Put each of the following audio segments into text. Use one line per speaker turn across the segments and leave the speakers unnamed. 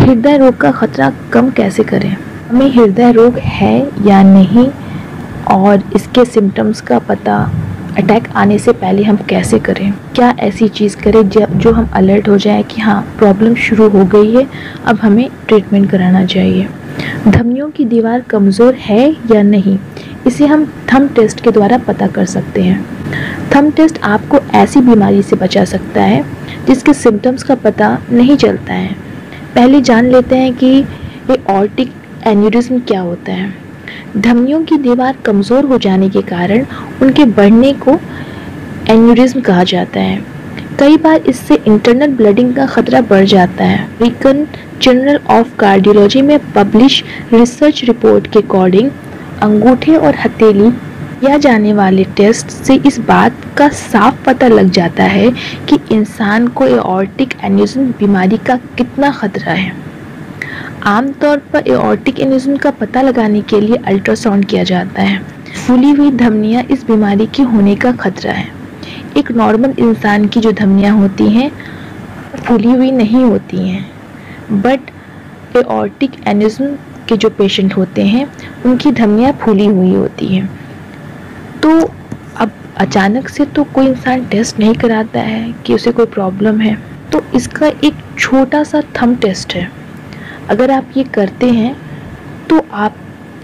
हृदय रोग का खतरा कम कैसे करें? हमें हृदय रोग है या नहीं और इसके सिम्टम्स का पता अटैक आने से पहले हम कैसे करें? क्या ऐसी चीज़ करें जो हम अलर्ट हो जाए कि हाँ प्रॉब्लम शुरू हो गई है, अब हमें ट्रीटमेंट कराना चाहिए। धमनियों की दीवार कमज़ोर है या नहीं, इसे हम थंब टेस्ट के द्वारा पता कर सकते हैं। थंब टेस्ट आपको ऐसी बीमारी से बचा सकता है जिसके सिम्टम्स का पता नहीं चलता है। पहले जान लेते हैं कि एओर्टिक एन्यूरिज्म क्या होता है। धमनियों की दीवार कमज़ोर हो जाने के कारण उनके बढ़ने को एन्यूरिज्म कहा जाता है। कई बार इससे इंटरनल ब्लीडिंग का खतरा बढ़ जाता है। अमेरिकन जर्नल ऑफ कार्डियोलॉजी में पब्लिश रिसर्च रिपोर्ट के अकॉर्डिंग अंगूठे और हथेली किया जाने वाले टेस्ट से इस बात का साफ पता लग जाता है कि इंसान को एओर्टिक एन्यूरिज्म बीमारी का कितना खतरा है। आमतौर पर एओर्टिक एन्यूरिज्म का पता लगाने के लिए अल्ट्रासाउंड किया जाता है। फूली हुई धमनियां इस बीमारी के होने का खतरा है। एक नॉर्मल इंसान की जो धमनियां होती हैं फूली हुई नहीं होती हैं, बट एओर्टिक एन्यूरिज्म के जो पेशेंट होते हैं उनकी धमनियां फूली हुई होती हैं। तो अब अचानक से तो कोई इंसान टेस्ट नहीं कराता है कि उसे कोई प्रॉब्लम है, तो इसका एक छोटा सा थंब टेस्ट है। अगर आप ये करते हैं तो आप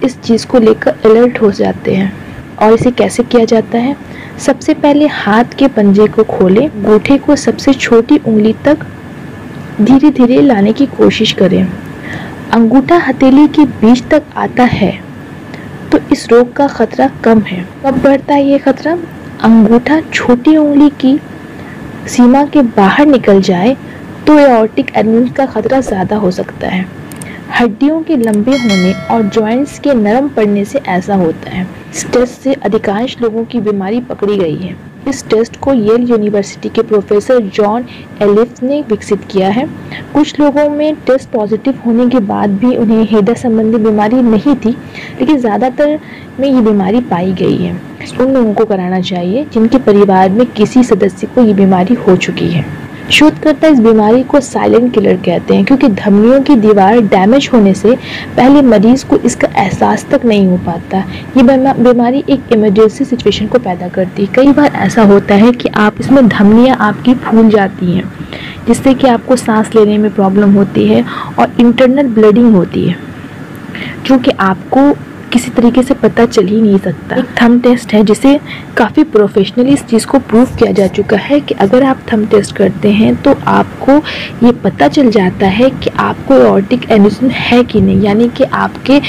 इस चीज़ को लेकर अलर्ट हो जाते हैं। और इसे कैसे किया जाता है? सबसे पहले हाथ के पंजे को खोलें, अंगूठे को सबसे छोटी उंगली तक धीरे धीरे लाने की कोशिश करें। अंगूठा हथेली के बीच तक आता है तो इस रोग का खतरा कम है। कब बढ़ता है ये खतरा? अंगूठा छोटी उंगली की सीमा के बाहर निकल जाए तो एओर्टिक एन्यूरिज्म का खतरा ज़्यादा हो सकता है। हड्डियों के लंबे होने और जॉइंट्स के नरम पड़ने से ऐसा होता है। इस टेस्ट से अधिकांश लोगों की बीमारी पकड़ी गई है। इस टेस्ट को येल यूनिवर्सिटी के प्रोफेसर जॉन एलिफ ने विकसित किया है। कुछ लोगों में टेस्ट पॉजिटिव होने के बाद भी उन्हें हृदय संबंधी बीमारी नहीं थी, लेकिन ज़्यादातर में ये बीमारी पाई गई है। उन लोगों को कराना चाहिए जिनके परिवार में किसी सदस्य को ये बीमारी हो चुकी है। शोधकर्ता इस बीमारी को साइलेंट किलर कहते हैं क्योंकि धमनियों की दीवार डैमेज होने से पहले मरीज को इसका एहसास तक नहीं हो पाता। ये बीमारी एक इमरजेंसी सिचुएशन को पैदा करती है। कई बार ऐसा होता है कि आप इसमें धमनियाँ आपकी फूल जाती हैं, जिससे कि आपको सांस लेने में प्रॉब्लम होती है और इंटरनल ब्लीडिंग होती है, जो कि आपको किसी तरीके से पता चल ही नहीं सकता। एक थंब टेस्ट है जिसे काफ़ी प्रोफेशनली इस चीज़ को प्रूव किया जा चुका है कि अगर आप थंब टेस्ट करते हैं तो आपको ये पता चल जाता है कि आपको एओर्टिक एन्यूरिज्म है कि नहीं, यानी कि आपके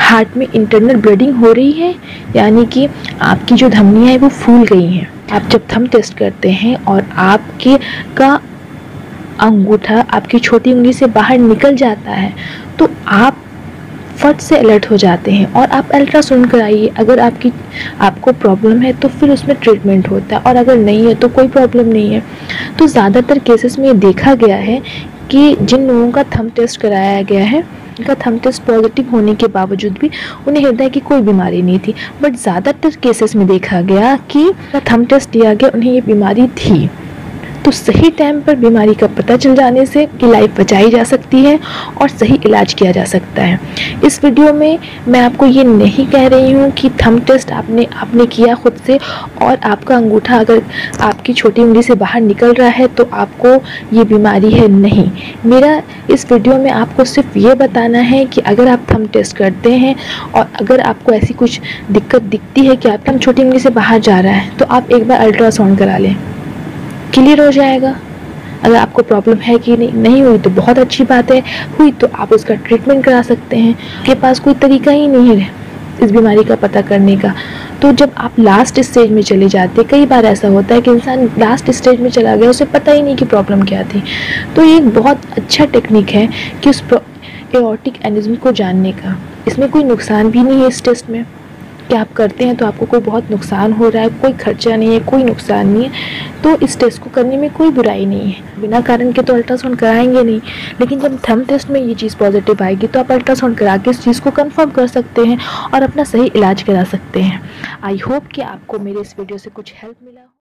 हार्ट में इंटरनल ब्लीडिंग हो रही है, यानी कि आपकी जो धमनियाँ हैं वो फूल गई हैं। आप जब थंब टेस्ट करते हैं और आपके का अंगूठा आपकी छोटी उंगली से बाहर निकल जाता है तो आप फट से अलर्ट हो जाते हैं और आप अल्ट्रासाउंड कराइए। अगर आपको प्रॉब्लम है तो फिर उसमें ट्रीटमेंट होता है, और अगर नहीं है तो कोई प्रॉब्लम नहीं है। तो ज़्यादातर केसेस में ये देखा गया है कि जिन लोगों का थंब टेस्ट कराया गया है, उनका थंब टेस्ट पॉजिटिव होने के बावजूद भी उन्हें हृदय की कोई बीमारी नहीं थी। बट ज़्यादातर केसेस में देखा गया कि थंब टेस्ट लिया गया उन्हें ये बीमारी थी। तो सही टाइम पर बीमारी का पता चल जाने से की लाइफ बचाई जा सकती है और सही इलाज किया जा सकता है। इस वीडियो में मैं आपको ये नहीं कह रही हूँ कि थंब टेस्ट आपने किया खुद से और आपका अंगूठा अगर आपकी छोटी उंगली से बाहर निकल रहा है तो आपको ये बीमारी है, नहीं। मेरा इस वीडियो में आपको सिर्फ ये बताना है कि अगर आप थंब टेस्ट करते हैं और अगर आपको ऐसी कुछ दिक्कत दिखती है कि आपका छोटी उंगली से बाहर जा रहा है तो आप एक बार अल्ट्रासाउंड करा लें, क्लियर हो जाएगा। अगर आपको प्रॉब्लम है कि नहीं हुई तो बहुत अच्छी बात है, हुई तो आप उसका ट्रीटमेंट करा सकते हैं। आपके पास कोई तरीका ही नहीं है इस बीमारी का पता करने का, तो जब आप लास्ट स्टेज में चले जाते, कई बार ऐसा होता है कि इंसान लास्ट स्टेज में चला गया, उसे पता ही नहीं कि प्रॉब्लम क्या थी। तो ये एक बहुत अच्छा टेक्निक है कि उस एओर्टिक एन्यूरिज्म को जानने का। इसमें कोई नुकसान भी नहीं है इस टेस्ट में कि आप करते हैं तो आपको कोई बहुत नुकसान हो रहा है, कोई खर्चा नहीं है, कोई नुकसान नहीं है। तो इस टेस्ट को करने में कोई बुराई नहीं है। बिना कारण के तो अल्ट्रासाउंड कराएंगे नहीं, लेकिन जब थंब टेस्ट में ये चीज़ पॉजिटिव आएगी तो आप अल्ट्रासाउंड करा के इस चीज़ को कंफर्म कर सकते हैं और अपना सही इलाज करा सकते हैं। आई होप कि आपको मेरे इस वीडियो से कुछ हेल्प मिला।